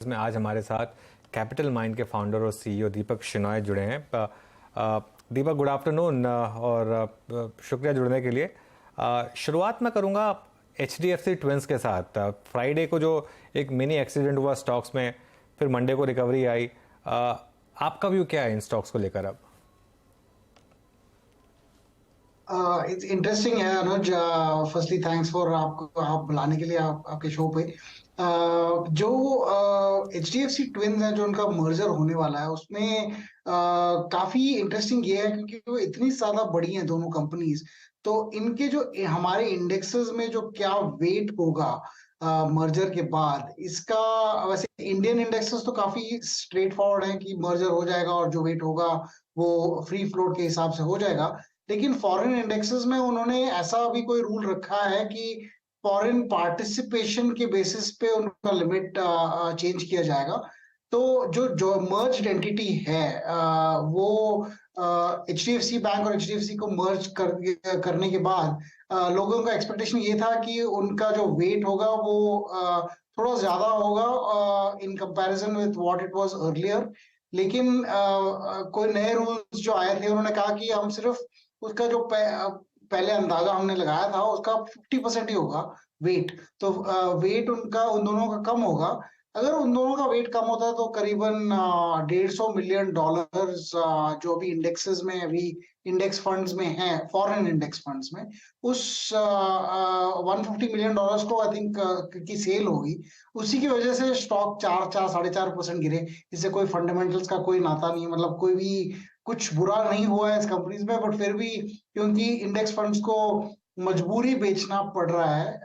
में आज हमारे साथ कैपिटल माइंड के फाउंडर और सीईओ दीपक शेनॉय जुड़े हैं। दीपक, गुड आफ्टरनून और शुक्रिया जुड़ने के लिए। शुरुआत मैं करूंगा HDFC ट्विंस के साथ। फ्राइडे को जो एक मिनी एक्सीडेंट हुआ स्टॉक्स में, फिर मंडे को रिकवरी आई। आपका व्यू क्या है इन स्टॉक्स को लेकर अब? इट्स इंटरेस्टिंग है अनुज। फर्स्टली थैंक्स फॉर आपको आप बुलाने के लिए आपके शो पे। जो HDFC ट्विंस है, जो उनका मर्जर होने वाला है, उसमें काफी इंटरेस्टिंग ये है क्योंकि वो इतनी ज्यादा बड़ी हैं दोनों कंपनीज। तो इनके जो हमारे इंडेक्सेस में जो क्या वेट होगा मर्जर के बाद इसका, वैसे इंडियन इंडेक्सेस तो काफी स्ट्रेट फॉरवर्ड है कि मर्जर हो जाएगा और जो वेट होगा वो फ्री फ्लोट के हिसाब से हो जाएगा। लेकिन फॉरेन इंडेक्सेस में उन्होंने ऐसा अभी कोई रूल रखा है कि फॉरेन पार्टिसिपेशन के बेसिस पे उनका लिमिट चेंज किया जाएगा। तो जो जो मर्ज्ड एंटिटी है, वो HDFC बैंक और HDFC को करने के बाद लोगों का एक्सपेक्टेशन ये था कि उनका जो वेट होगा वो थोड़ा ज्यादा होगा in comparison with what it was earlier. लेकिन कोई नए रूल्स जो आए थे, उन्होंने कहा कि हम सिर्फ उसका जो पहले अंदाजा हमने लगाया था उसका 50% ही होगा वेट। तो वेट उनका उन दोनों का कम होगा। अगर उन दोनों का वेट कम होता है तो करीबन $150 मिलियन जो अभी इंडेक्सेस में, अभी इंडेक्स फंड्स में है, फॉरेन इंडेक्स फंड्स में, उस $150 मिलियन को आई थिंक की सेल होगी। उसी की वजह से स्टॉक 4-4.5% गिरे। इससे कोई फंडामेंटल्स का कोई नाता नहीं है, मतलब कोई भी कुछ बुरा नहीं हुआ है इस कंपनीज में, बट फिर भी क्योंकि इंडेक्स फंड्स को मजबूरी बेचना पड़ रहा है,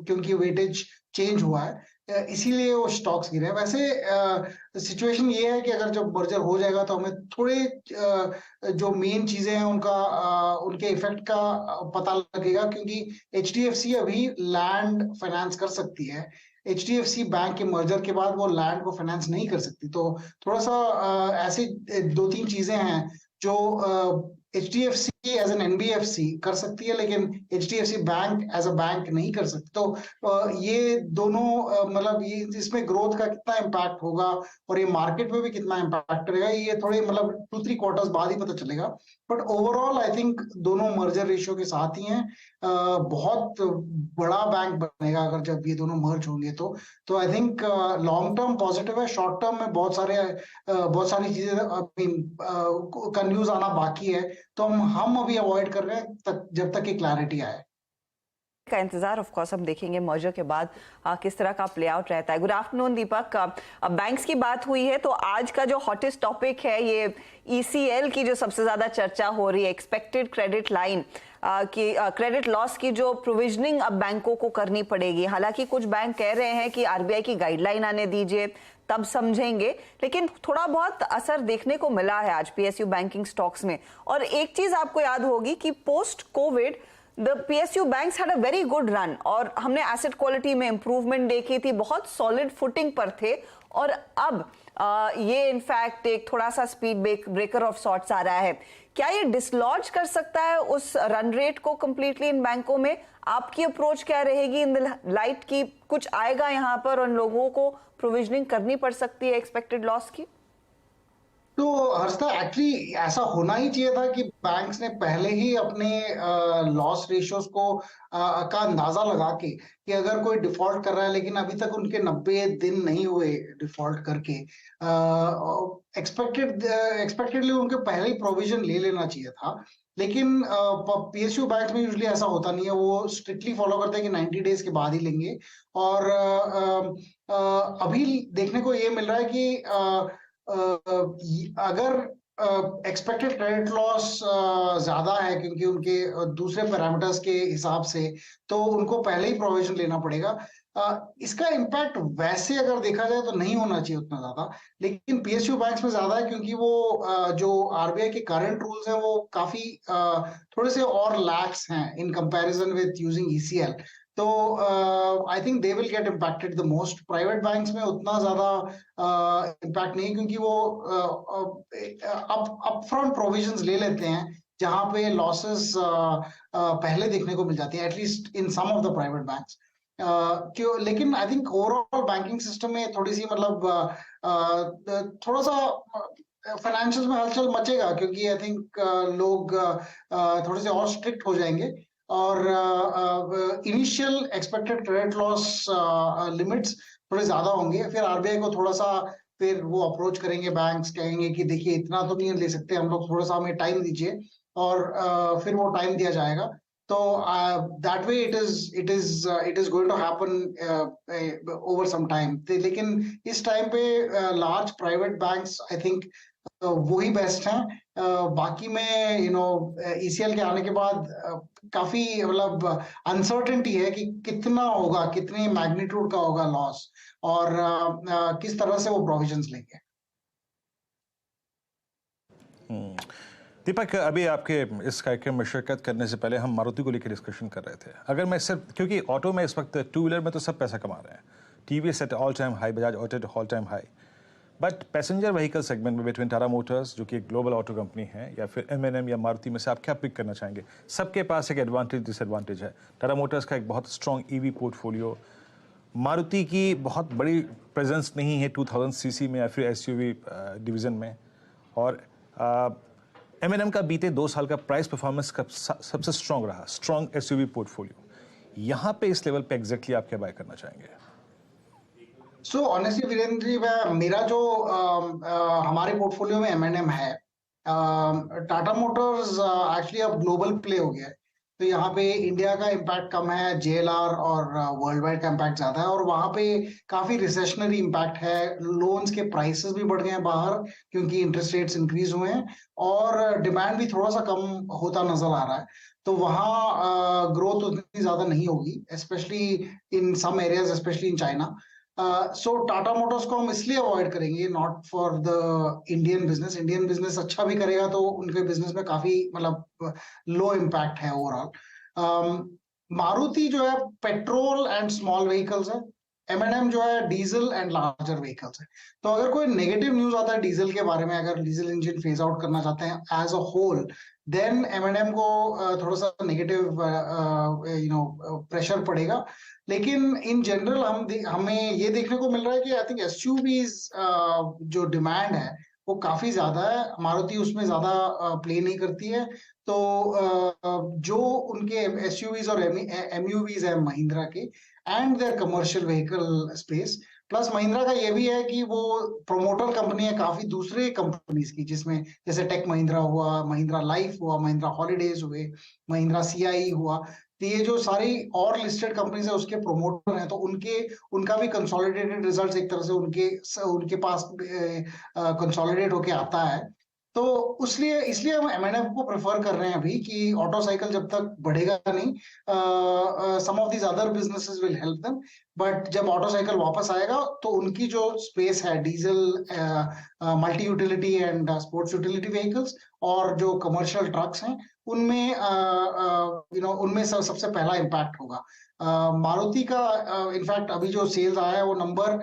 क्योंकि वेटेज चेंज हुआ है, इसीलिए वो स्टॉक्स गिरे हैं। वैसे सिचुएशन ये है कि अगर जब मर्जर हो जाएगा तो हमें थोड़े जो मेन चीजें हैं उनके इफेक्ट का पता लगेगा, क्योंकि HDFC अभी लैंड फाइनेंस कर सकती है। HDFC बैंक के मर्जर के बाद वो लैंड को फाइनेंस नहीं कर सकती। तो थोड़ा सा ऐसे दो तीन चीजें हैं जो HDFC एज एन NBFC कर सकती है, लेकिन HDFC bank as a bank नहीं कर सकती। तो ये दोनों मतलब ये इसमें ग्रोथ का कितना इम्पैक्ट होगा और ये मार्केट में भी कितना इम्पैक्ट करेगा, ये थोड़े मतलब 2-3 क्वार्टर्स बाद ही पता चलेगा। बट ओवरऑल आई थिंक दोनों मर्जर रेशियो के साथ ही हैं। बहुत बड़ा बैंक बनेगा अगर जब ये दोनों मर्ज होंगे तो I think long term positive है। शॉर्ट टर्म में बहुत सारी चीजें का न्यूज आना बाकी है, तो हम अभी अवॉइड कर रहे हैं जब तक कि क्लैरिटी आए का इंतजार ऑफ कोर्स हम देखेंगे मर्जर के बाद किस तरह का प्ले आउट रहता है। गुड आफ्टरनून दीपक। बैंक्स की बात हुई है तो आज का जो हॉटेस्ट टॉपिक है ये ECL की जो सबसे ज्यादा चर्चा हो रही है, एक्सपेक्टेड क्रेडिट लाइन की क्रेडिट लॉस की जो प्रोविजनिंग अब बैंकों को करनी पड़ेगी। हालांकि कुछ बैंक कह रहे हैं कि RBI की गाइडलाइन आने दीजिए तब समझेंगे, लेकिन थोड़ा बहुत असर देखने को मिला है आज PSU बैंकिंग स्टॉक्स में। और एक चीज आपको याद होगी कि post Covid the PSU banks had a very good run और हमने एसेट क्वालिटी में इंप्रूवमेंट देखी थी, बहुत सॉलिड फुटिंग पर थे। और अब ये इनफैक्ट एक थोड़ा सा स्पीड ब्रेकर ऑफ सॉर्ट्स आ रहा है। क्या ये डिसलॉज कर सकता है उस रन रेट को कंप्लीटली इन बैंकों में? आपकी अप्रोच क्या रहेगी इन द लाइट की कुछ आएगा यहाँ पर और लोगों को प्रोविजनिंग करनी पड़ सकती है एक्सपेक्टेड लॉस की? तो हर्षदा, एक्चुअली ऐसा होना ही चाहिए था कि बैंक्स ने पहले ही अपने लॉस रेशियोज को का अंदाजा लगा के कि अगर कोई डिफॉल्ट कर रहा है, लेकिन अभी तक उनके 90 दिन नहीं हुए डिफॉल्ट करके, एक्सपेक्टेडली उनके पहले ही प्रोविजन ले लेना चाहिए था। लेकिन PSU बैंक में यूजुअली ऐसा होता नहीं है, वो स्ट्रिक्टली फॉलो करते हैं कि 90 डेज के बाद ही लेंगे। और अभी देखने को ये मिल रहा है कि अगर एक्सपेक्टेड क्रेडिट लॉस ज्यादा है क्योंकि उनके दूसरे पैरामीटर्स के हिसाब से, तो उनको पहले ही प्रोविजन लेना पड़ेगा। इसका इम्पैक्ट वैसे अगर देखा जाए तो नहीं होना चाहिए उतना ज्यादा, लेकिन PSU बैंक्स में ज्यादा है क्योंकि वो जो RBI के करंट रूल्स हैं वो काफी थोड़े से और लैक्स हैं in comparison with using ECL। तो I think they will get impacted the most. Private banks में उतना ज्यादा इम्पैक्ट नहीं, क्योंकि वो अपफ्रंट प्रोविजंस ले लेते हैं जहां पे लॉसेस पहले देखने को मिल जाती है, at least in some of the private banks. क्यों, लेकिन I think overall banking system में थोड़ी सी मतलब थोड़ा सा फाइनेंशियल में हलचल मचेगा, क्योंकि आई थिंक लोग थोड़े से और स्ट्रिक्ट हो जाएंगे, और initial expected credit loss limits थोड़े ज्यादा होंगे। फिर आरबीआई को थोड़ा सा फिर वो अप्रोच करेंगे, बैंक्स कहेंगे कि देखिए इतना तो नहीं ले सकते हम लोग, थोड़ा सा हमें टाइम दीजिए, और फिर वो टाइम दिया जाएगा। तो that way it is going to happen over some time. लेकिन इस टाइम पे large private banks I think वही बेस्ट हैं। बाकी में ईसीएल के आने के बाद काफी मतलब अनसर्टेनिटी है कि कितना होगा, कितने मैग्नीट्यूड का होगा लॉस, और किस तरह से वो प्रोविजंस लेंगे। दीपक, अभी आपके इस कार्यक्रम में शिरकत करने से पहले हम मारुति को लेकर डिस्कशन कर रहे थे। अगर मैं सिर्फ, क्योंकि ऑटो में इस वक्त टू व्हीलर में तो सब पैसा कमा रहे हैं, TVS at all time high, Bajaj auto at all time high, but passenger vehicle segment में बिटवीन टाटा मोटर्स जो कि एक ग्लोबल ऑटो कंपनी है, या फिर एमएनएम या मारुति में से आप क्या पिक करना चाहेंगे? सबके पास एक एडवांटेज डिसएडवांटेज है। टाटा मोटर्स का एक बहुत स्ट्रॉन्ग ईवी पोर्टफोलियो, मारुति की बहुत बड़ी प्रेजेंस नहीं है 2000 सीसी में या फिर एसयूवी डिवीज़न में, और एमएनएम का बीते 2 साल का प्राइस परफॉर्मेंस का सबसे स्ट्रॉन्ग रहा, स्ट्रॉन्ग एसयूवी पोर्टफोलियो। यहाँ पे इस लेवल पे एग्जैक्टली आप क्या बाय करना चाहेंगे? सो ऑनेस्टली वीरेंद्र जी, मेरा जो हमारे पोर्टफोलियो में एमएनएम है, टाटा मोटर्स एक्चुअली अब ग्लोबल प्ले हो गया है, तो यहाँ पे इंडिया का इम्पैक्ट कम है, जेएलआर और वर्ल्ड वाइड का इम्पैक्ट ज्यादा है, और वहां पे काफी रिसेशनरी इम्पैक्ट है। लोन्स के प्राइसेस भी बढ़ गए हैं बाहर, क्योंकि इंटरेस्ट रेट्स इंक्रीज हुए हैं, और डिमांड भी थोड़ा सा कम होता नजर आ रहा है। तो वहाँ ग्रोथ उतनी ज्यादा नहीं होगी, specially in some areas, specially in China. So Tata Motors को हम इसलिए अवॉइड करेंगे, not for the Indian business. Indian business अच्छा भी करेगा तो उनके बिजनेस में काफी मतलब लो इम्पैक्ट है ओवरऑल। मारुति जो है पेट्रोल एंड स्मॉल व्हीकल्स है, एमएनएम जो है डीजल एंड लार्जर व्हीकल्स है। तो अगर कोई नेगेटिव न्यूज आता है डीजल के बारे में, अगर डीजल इंजन फेज आउट करना चाहते हैं as a whole, then MNM को थोड़ा सा नेगेटिव प्रेशर पड़ेगा। लेकिन इन जनरल हमें ये देखने को मिल रहा है कि आई थिंक एसयूवीज जो डिमांड है वो काफी ज्यादा है, मारुति उसमें ज्यादा प्ले नहीं करती है। तो जो उनके एसयूवीज और एमयूवीज है महिंद्रा के, and their commercial vehicle space, plus Mahindra का ये भी है कि वो प्रोमोटर कंपनी है काफी दूसरे कंपनीज की, जिसमें जैसे टेक महिंद्रा हुआ, महिंद्रा लाइफ हुआ, महिंद्रा हॉलीडेज हुए, महिंद्रा सीआई हुआ। तो ये जो सारी और लिस्टेड कंपनीज है उसके प्रोमोटर हैं, तो उनका भी कंसोलिडेटेड रिजल्ट्स एक तरह से उनके पास कंसोलिडेट होके आता है। तो इसलिए हम एमएनएफ को प्रेफर कर रहे हैं अभी, कि ऑटो साइकिल जब तक बढ़ेगा नहीं, some of these other businesses will help them, but जब ऑटो साइकिल वापस आएगा तो उनकी जो स्पेस है diesel, multi utility and sports utility vehicles, और जो कमर्शियल ट्रक्स हैं, उनमें उनमें सबसे पहला इम्पैक्ट होगा। मारुति का इनफैक्ट अभी जो सेल्स आया है वो नंबर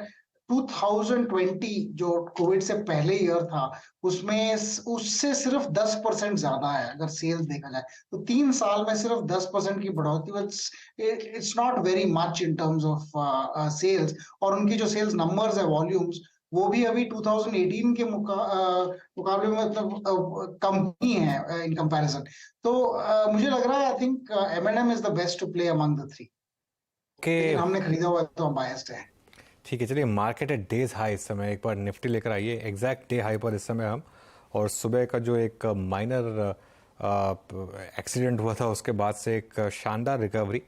2020 जो कोविड से पहले ईयर था उसमें उससे सिर्फ 10% ज्यादा है। अगर सेल्स देखा जाए तो 3 साल में सिर्फ 10% की बढ़ोतरी, it's not very much in terms of sales. और उनकी जो सेल्स नंबर्स है, वॉल्यूम्स, वो भी अभी 2018 के मुकाबले में मतलब कम ही है इन कंपैरिजन। तो मुझे लग रहा है I think MNM is the best to play among the three. हमने खरीदा हुआ है तो हम बायस्ड है। ठीक है, चलिए मार्केट है डेज हाई इस समय, एक बार निफ्टी लेकर आइए एग्जैक्ट डे हाई पर इस समय हम। और सुबह का जो एक माइनर एक्सीडेंट हुआ था उसके बाद से एक शानदार रिकवरी।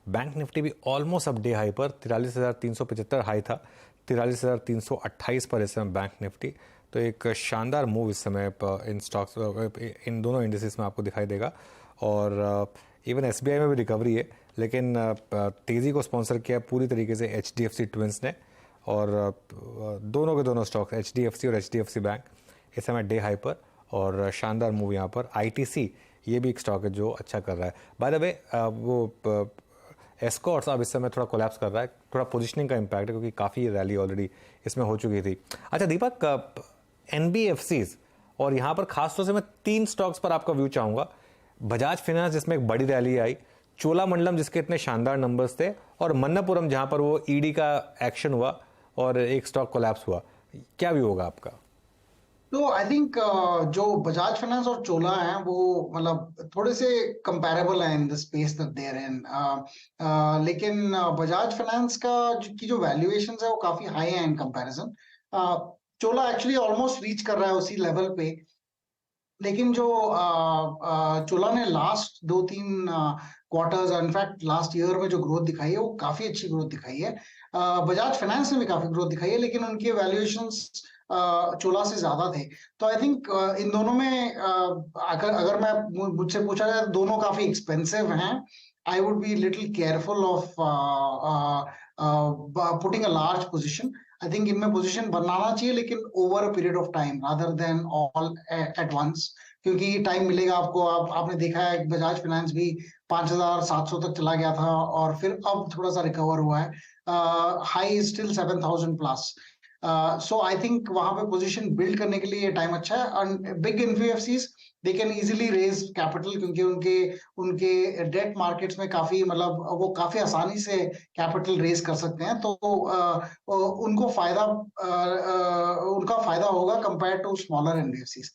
बैंक निफ्टी भी ऑलमोस्ट अब डे हाई पर 43,375 हाई था, 43,328 पर इस समय बैंक निफ्टी। तो एक शानदार मूव इस समय इन स्टॉक्स, इन दोनों इंडिसेस में आपको दिखाई देगा। और इवन एसबीआई में भी रिकवरी है, लेकिन तेज़ी को स्पॉन्सर किया पूरी तरीके से एचडीएफसी ट्विंस ने। और दोनों के दोनों स्टॉक्स, एचडीएफसी और एचडीएफसी बैंक, इस समय डे हाई पर, और शानदार मूव यहाँ पर। आईटीसी ये भी एक स्टॉक है जो अच्छा कर रहा है। बाय द वे वो एस्कॉर्ट्स अब इस समय थोड़ा कोलैप्स कर रहा है, थोड़ा पोजीशनिंग का इम्पैक्ट है, क्योंकि काफ़ी रैली ऑलरेडी इसमें हो चुकी थी। अच्छा दीपक, एनबीएफसीज, और यहाँ पर खासतौर से मैं 3 स्टॉक्स पर आपका व्यू चाहूँगा। बजाज फाइनेंस जिसमें एक बड़ी रैली आई, चोलामंडलम जिसके इतने शानदार नंबर्स थे, और मन्नपुरम जहां पर वो ईडी का एक्शन हुआ और एक स्टॉक कोलैप्स हुआ, क्या व्यू होगा आपका? तो आई थिंक जो बजाज फाइनेंस और चोला हैं वो मतलब थोड़े से कंपैरेबल हैं in the space that they are in, लेकिन बजाज फाइनेंस की जो वैल्यूएशन है वो काफी हाई है in comparison. Chola actually almost reach कर रहा है उसी लेवल पे, लेकिन जो चोला ने last 2-3 quarters, in fact last year में जो ग्रोथ दिखाई है वो काफी अच्छी ग्रोथ दिखाई है। बजाज फाइनेंस ने भी काफी ग्रोथ दिखाई है, लेकिन उनके वैल्यूएशंस चोला से ज्यादा थे। तो आई थिंक इन दोनों में अगर मैं मुझसे पूछा जाए तो दोनों काफी एक्सपेंसिव हैं। I would be little careful of putting a large position. I think इनमें पोजीशन बनाना चाहिए, लेकिन over a period of time rather than all at once, क्योंकि टाइम मिलेगा आपको। आपने देखा है बजाज फाइनेंस भी 5,700 तक चला गया था और फिर अब थोड़ा सा रिकवर हुआ है। High is still 7,000 plus. So I think वहां पे पोजीशन बिल्ड करने के लिए टाइम अच्छा है। Big NBFCs they can easily raise capital, क्योंकि उनके उनके डेट मार्केट्स में काफी मतलब वो काफी आसानी से कैपिटल रेज कर सकते हैं। तो उनको उनका फायदा होगा compare to smaller NBFCs.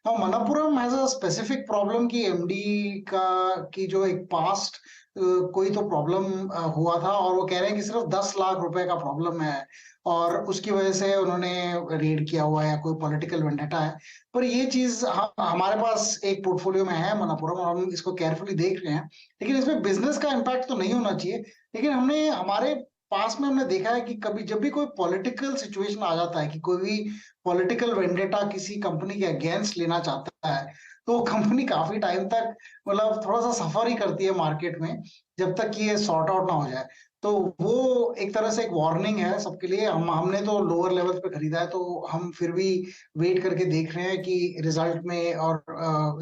Now Manappuram has a specific problem की एमडी की जो एक पास्ट कोई तो प्रॉब्लम हुआ था, और वो कह रहे हैं कि सिर्फ 10 लाख रुपए का प्रॉब्लम है और उसकी वजह से उन्होंने रेड किया हुआ है या कोई पॉलिटिकल वेंडेटा है। पर ये चीज हमारे पास एक पोर्टफोलियो में है मनप्पुरम, और हम इसको केयरफुली देख रहे हैं, लेकिन इसमें बिजनेस का इम्पैक्ट तो नहीं होना चाहिए। लेकिन हमारे पास में हमने देखा है कि कभी जब भी कोई पॉलिटिकल सिचुएशन आ जाता है कि कोई भी पॉलिटिकल वेंडेटा किसी कंपनी के अगेंस्ट लेना चाहता है, तो कंपनी काफी टाइम तक मतलब थोड़ा सा सफर ही करती है मार्केट में, जब तक कि ये सॉर्ट आउट ना हो जाए। तो वो एक तरह से एक वार्निंग है सबके लिए। हमने तो लोअर लेवल पे खरीदा है, तो हम फिर भी वेट करके देख रहे हैं कि रिजल्ट में और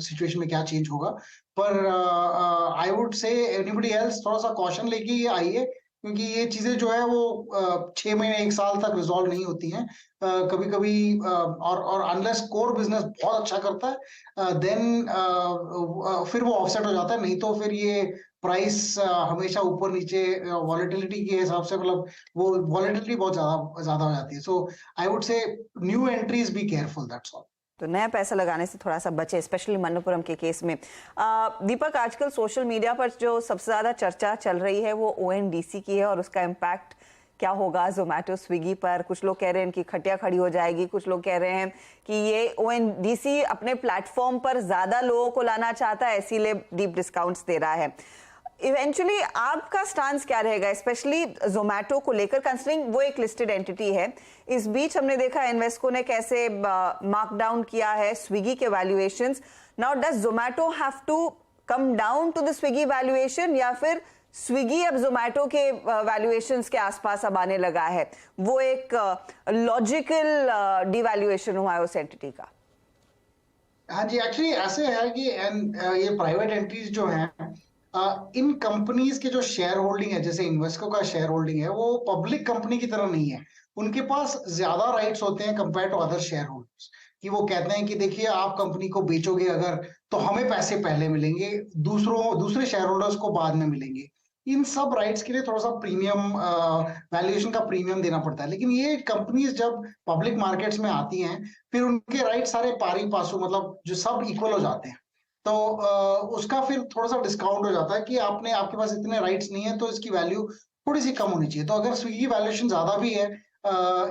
सिचुएशन में क्या चेंज होगा। पर आई वुड से एनीबडी एल्स थोड़ा सा कॉशन लेके ये आइए, क्योंकि ये चीजें जो है वो 6 महीने 1 साल तक रिजॉल्व नहीं होती हैं। कभी कभी और अनलेस कोर बिजनेस बहुत अच्छा करता है देन फिर वो ऑफसेट हो जाता है, नहीं तो फिर ये प्राइस हमेशा ऊपर नीचे वॉलेटिलिटी के हिसाब से मतलब वो वॉलेटिलिटी बहुत ज्यादा ज्यादा हो जाती है। So I would say new entries be careful, that's all. तो नया पैसा लगाने से थोड़ा सा बचे, स्पेशली मनप्पुरम के केस में। दीपक, आजकल सोशल मीडिया पर जो सबसे ज्यादा चर्चा चल रही है वो ओएनडीसी की है और उसका इम्पैक्ट क्या होगा जोमेटो स्विगी पर। कुछ लोग कह रहे हैं इनकी खटिया खड़ी हो जाएगी, कुछ लोग कह रहे हैं कि ये ओएनडीसी अपने प्लेटफॉर्म पर ज्यादा लोगों को लाना चाहता है, इसीलिए डीप डिस्काउंट्स दे रहा है। इवेंचुअली आपका स्टांस क्या रहेगा, स्पेशली जोमेटो को लेकर, कंसिडरिंग वो एक लिस्टेड एंटिटी है। इस बीच हमने देखा इन्वेस्को ने कैसे मार्कडाउन किया है स्विगी के valuations. Now does Zomato have to come down to the Swiggy valuation, या फिर स्विगी अब जोमेटो के वैल्यूएशंस के आसपास अब आने लगा है? वो एक लॉजिकल डिवैल्यूएशन हुआ है उस एंटिटी का। हाँ जी, एक्चुअली ऐसे है कि ये प्राइवेट एंट्रीज जो हैं, इन कंपनीज के जो शेयर होल्डिंग है, जैसे इन्वेस्को का शेयर होल्डिंग है, वो पब्लिक कंपनी की तरह नहीं है। उनके पास ज्यादा राइट्स होते हैं compare to other shareholders, कि वो कहते हैं कि देखिए आप कंपनी को बेचोगे अगर, तो हमें पैसे पहले मिलेंगे, दूसरे शेयर होल्डर्स को बाद में मिलेंगे। इन सब राइट्स के लिए थोड़ा सा प्रीमियम वैल्यूएशन का प्रीमियम देना पड़ता है। लेकिन ये कंपनीज जब पब्लिक मार्केट्स में आती हैं, फिर उनके राइट सारे पारी पासू मतलब जो सब इक्वल हो जाते हैं, तो उसका फिर थोड़ा सा डिस्काउंट हो जाता है कि आपके पास इतने राइट्स नहीं है, तो इसकी वैल्यू थोड़ी सी कम होनी चाहिए। तो अगर स्विगी वैल्यूएशन ज्यादा भी है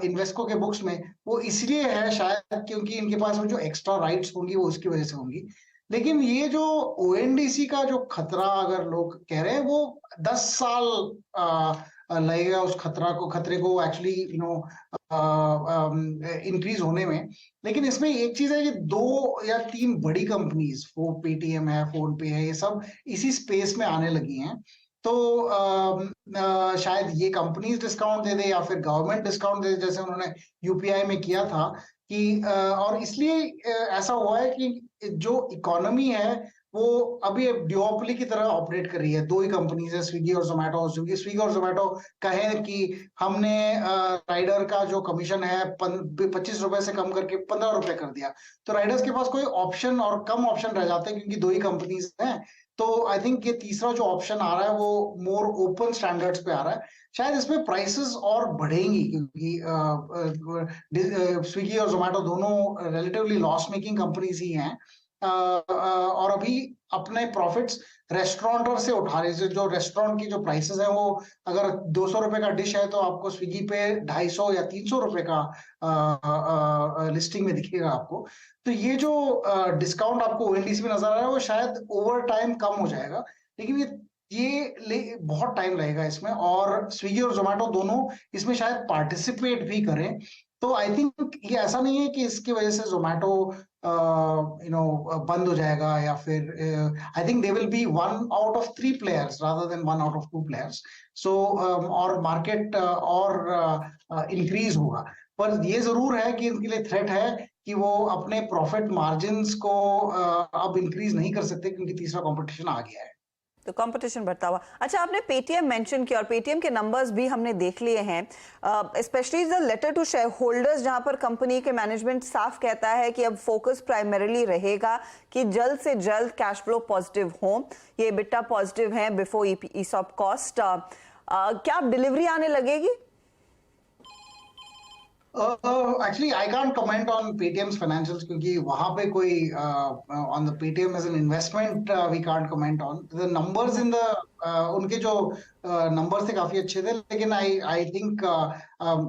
इन्वेस्को के बुक्स में, वो इसलिए है शायद क्योंकि इनके पास वो जो एक्स्ट्रा राइट्स होंगी वो उसकी वजह से होंगी। लेकिन ये जो ओएनडीसी का जो खतरा अगर लोग कह रहे हैं, वो 10 साल लगेगा उस खतरे को एक्चुअली इंक्रीज होने में। लेकिन इसमें एक चीज है कि 2 या 3 बड़ी कंपनीज, पेटीएम है, फोन पे है, ये सब इसी स्पेस में आने लगी हैं। तो शायद ये कंपनीज डिस्काउंट दे दे या फिर गवर्नमेंट डिस्काउंट दे दे, जैसे उन्होंने यूपीआई में किया था कि और इसलिए ऐसा हुआ है कि जो इकोनॉमी है वो अभी ड्यूओपोली की तरह ऑपरेट कर रही है। 2 ही कंपनीज है, स्विगी और जोमेटो। स्विगी और जोमेटो कहें कि हमने राइडर का जो कमीशन है 25 रुपए से कम करके 15 रुपए कर दिया, तो राइडर्स के पास कोई ऑप्शन और कम ऑप्शन रह जाते हैं, क्योंकि 2 ही कंपनीज हैं। तो आई थिंक ये तीसरा जो ऑप्शन आ रहा है वो मोर ओपन स्टैंडर्ड्स पे आ रहा है। शायद इसमें प्राइसेस और बढ़ेंगी क्योंकि स्विगी और जोमेटो दोनों रिलेटिवली लॉस मेकिंग कंपनीज ही हैं, और अभी अपने प्रॉफिट्स रेस्टोरेंटर से उठा रहे हैं। जो रेस्टोरेंट की जो प्राइसेस है वो अगर 200 रुपए का डिश है तो आपको स्विगी पे 250 या 300 रुपए का लिस्टिंग में दिखेगा आपको। तो ये जो डिस्काउंट आपको ओएनडीसी में नजर आ रहा है वो शायद ओवर टाइम कम हो जाएगा, लेकिन बहुत टाइम लगेगा इसमें, और स्विगी और जोमेटो दोनों इसमें शायद पार्टिसिपेट भी करें। तो आई थिंक ये ऐसा नहीं है कि इसकी वजह से जोमेटो बंद हो जाएगा, या फिर I think they will be 1 out of 3 players rather than 1 out of 2 players. So और मार्केट और इंक्रीज होगा। पर ये जरूर है कि इनके लिए थ्रेट है कि वो अपने प्रॉफिट मार्जिन्स को अब इंक्रीज नहीं कर सकते क्योंकि तीसरा कंपटीशन आ गया है। तो कंपटीशन बढ़ता हुआ। अच्छा, आपने पेटीएम मेंशन किया और पेटीएम के नंबर्स भी हमने देख लिए हैं, specially the letter to shareholders, जहां पर कंपनी के मैनेजमेंट साफ कहता है कि अब फोकस प्राइमरीली रहेगा कि जल्द से जल्द कैश फ्लो पॉजिटिव हो, ये EBITDA पॉजिटिव है बिफोर ईसॉप कॉस्ट। क्या डिलीवरी आने लगेगी? Actually, I can't comment on Paytm's financials क्योंकि वहां पे कोई on the Paytm as an investment we can't comment on. The numbers in the उनके जो numbers थे काफी अच्छे थे, लेकिन I think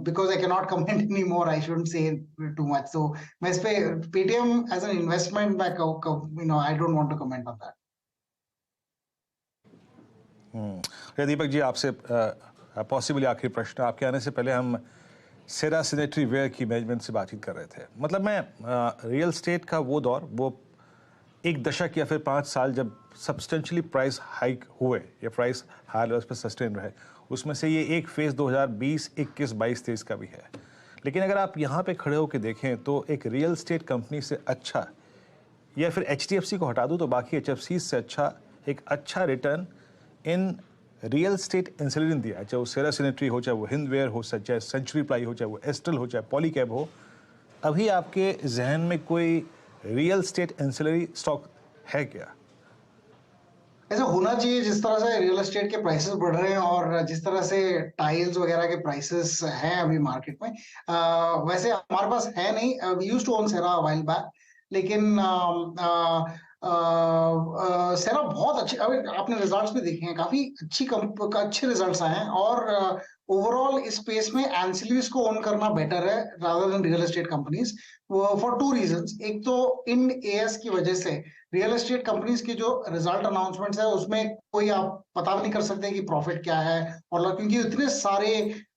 because I cannot comment anymore, I shouldn't say too much. So मैं इस पे Paytm as an investment I don't want to comment on that. Deepak ji, आपसे पॉसिबली आखिरी प्रश्न। आपके आने से पहले हम सेरा सैनिटरी वेयर की मैनेजमेंट से बातचीत कर रहे थे। मतलब मैं रियल स्टेट का वो दौर, वो एक दशक या फिर 5 साल जब सब्सटेंशियली प्राइस हाइक हुए या प्राइस हाई लेवल्स पर सस्टेन रहे, उसमें से ये एक फेज़ 2020, 21, 22, 23 का भी है। लेकिन अगर आप यहाँ पे खड़े होकर देखें तो एक रियल स्टेट कंपनी से अच्छा, या फिर HDFC को हटा दूँ तो बाकी HFC से अच्छा, एक अच्छा return in real estate insulin दिया, चाहे वो सेरा सैनिटरी हो, चाहे वो हिंदवेयर हो, चाहे सेंचुरी प्लाई हो, चाहे वो एस्ट्रल हो, चाहे पॉलीकैब हो। अभी आपके जहन में कोई रियल स्टेट इंसुलरी स्टॉक है क्या? ऐसा होना चाहिए। जिस तरह से रियल एस्टेट के प्राइसेस बढ़ रहे हैं और जिस तरह से टाइल्स वगैरह के प्राइसेस हैं अभी मार्केट में, वैसे हमारे पास है नहीं। We used to own Cera while back, लेकिन सेरा बहुत अच्छे, अभी आपने रिजल्ट्स भी देखे हैं, काफी अच्छे रिजल्ट्स आए हैं, और ओवरऑल इस स्पेस में एंसिलरीज को ओन करना बेटर है rather than real estate companies, for 2 reasons. एक तो इन एएस की वजह से रियल एस्टेट कंपनीज की जो रिजल्ट अनाउंसमेंट्स है उसमें कोई आप पता भी नहीं कर सकते कि प्रॉफिट क्या है, और क्योंकि इतने सारे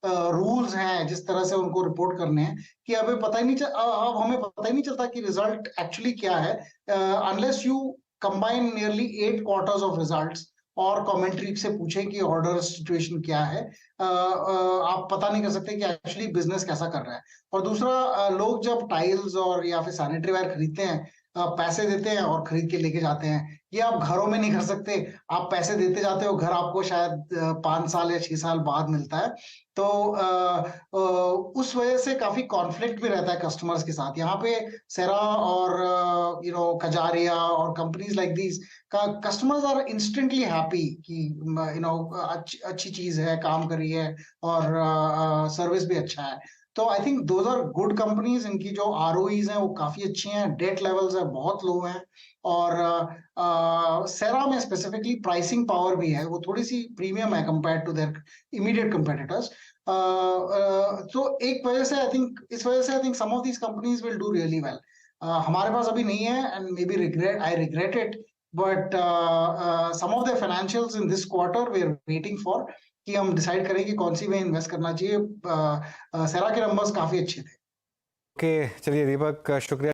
रूल्स हैं जिस तरह से उनको रिपोर्ट करने हैं कि अब हमें पता ही नहीं चलता कि रिजल्ट एक्चुअली क्या है, unless you combine nearly 8 quarters of results और कमेंट्री से पूछे कि ऑर्डर सिचुएशन क्या है, आप पता नहीं कर सकते कि एक्चुअली बिजनेस कैसा कर रहा है। और दूसरा, लोग जब टाइल्स और या फिर सैनिटरी वेयर खरीदते हैं, पैसे देते हैं और खरीद के लेके जाते हैं। ये आप घरों में नहीं कर सकते। आप पैसे देते जाते हो, घर आपको शायद 5 साल या 6 साल बाद मिलता है। तो उस वजह से काफी कॉन्फ्लिक्ट भी रहता है कस्टमर्स के साथ। यहाँ पे सेरा और कजारिया और कंपनीज लाइक दीज का कस्टमर्स आर इंस्टेंटली हैप्पी कि अच्छी चीज है, काम कर रही है और सर्विस भी अच्छा है। तो I think those are good companies. इनकी जो ROEs हैं वो काफी अच्छी हैं, डेट लेवल्स है बहुत लो हैं, और सेरा में स्पेसिफिकली प्राइसिंग पावर भी है, वो थोड़ी सी प्रीमियम है compared to their immediate competitors. तो एक वजह से इस वजह से I think some of these companies will do really well. हमारे पास अभी नहीं है, and maybe I regret it, but some of the financials in this quarter we are waiting for कि हम डिसाइड करें कि कौन सी में इन्वेस्ट करना चाहिए। सेरा के नंबर्स काफी अच्छे थे। ओके, चलिए दीपक, शुक्रिया।